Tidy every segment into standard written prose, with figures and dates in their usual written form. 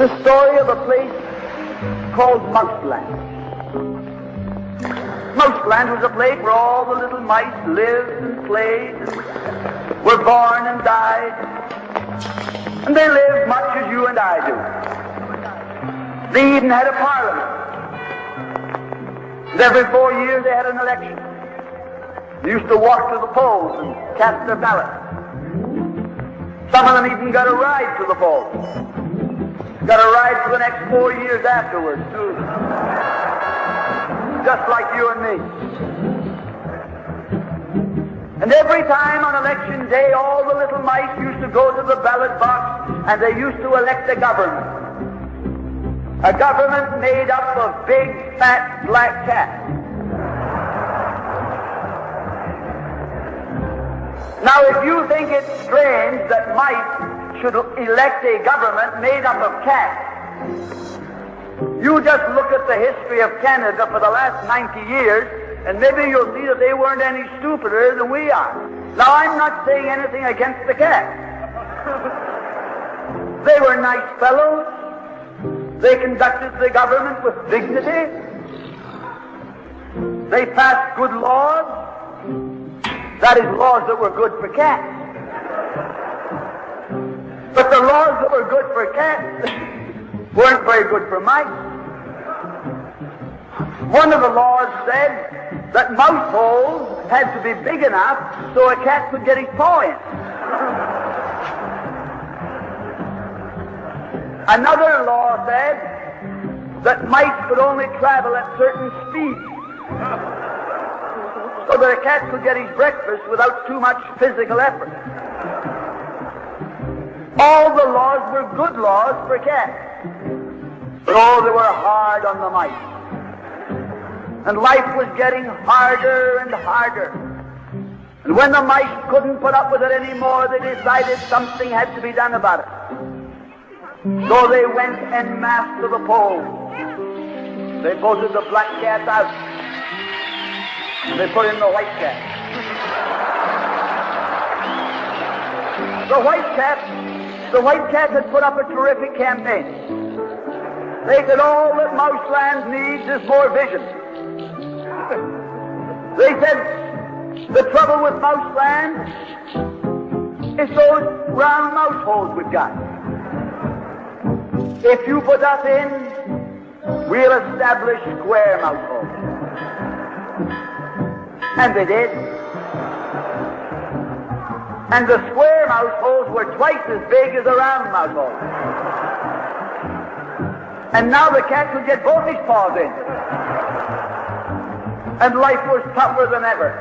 It's a story of a place called Mouseland. Mouseland was a place where all the little mice lived and played, and were born and died, and they lived much as you and I do. They even had a parliament. And every 4 years they had an election. They used to walk to the polls and cast their ballot. Some of them even got a ride to the polls. Got a ride for the next 4 years afterwards, too. Just like you and me. And every time on election day, all the little mice used to go to the ballot box and they used to elect a government. A government made up of big, fat, black cats. Now, if you think it's strange that mice should elect a government made up of cats, you just look at the history of Canada for the last 90 years, and maybe you'll see that they weren't any stupider than we are. Now, I'm not saying anything against the cats. They were nice fellows. They conducted the government with dignity. They passed good laws. That is, laws that were good for cats. But the laws that were good for cats weren't very good for mice. One of the laws said that mouse holes had to be big enough so a cat could get his paw in. Another law said that mice could only travel at certain speeds, so that a cat could get his breakfast without too much physical effort. All the laws were good laws for cats, but oh, they were hard on the mice. And life was getting harder and harder. And when the mice couldn't put up with it anymore, they decided something had to be done about it. So they went en masse to the polls. They voted the black cat out. They put in the white cat. The white cat had put up a terrific campaign. They said all that Mouseland needs is more vision. They said the trouble with Mouseland is those round mouse holes we've got. If you put us in, we'll establish square mouse holes. And they did. And the square mouse holes were twice as big as the round mouse holes. And now the cat could get both his paws in. And life was tougher than ever.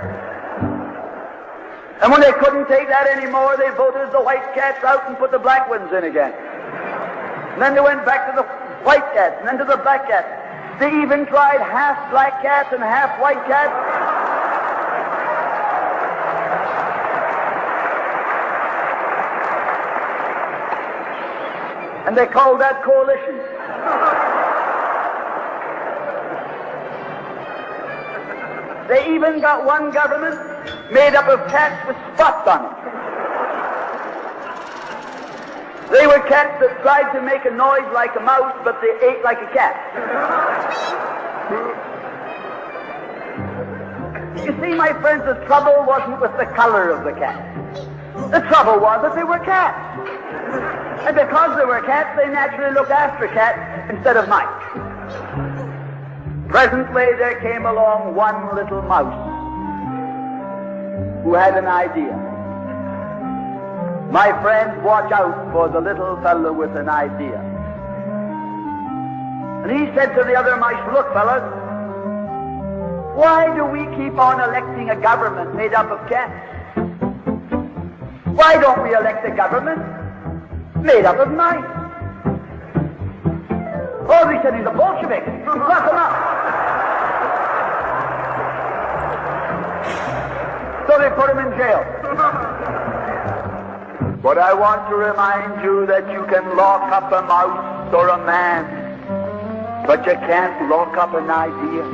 And when they couldn't take that anymore, they voted the white cats out and put the black ones in again. And then they went back to the white cats, and then to the black cats. They even tried half black cats and half white cats. And they called that coalition. They even got one government made up of cats with spots on them. They were cats that tried to make a noise like a mouse, but they ate like a cat. You see, my friends, the trouble wasn't with the color of the cat. The trouble was that they were cats. And because they were cats, they naturally looked after cats instead of mice. Presently, there came along one little mouse who had an idea. My friends, watch out for the little fellow with an idea. And he said to the other mice, look, fellas, why do we keep on electing a government made up of cats? Why don't we elect a government made up of mice? Oh, they said he's a Bolshevik. Lock him up. So they put him in jail. But I want to remind you that you can lock up a mouse or a man, but you can't lock up an idea.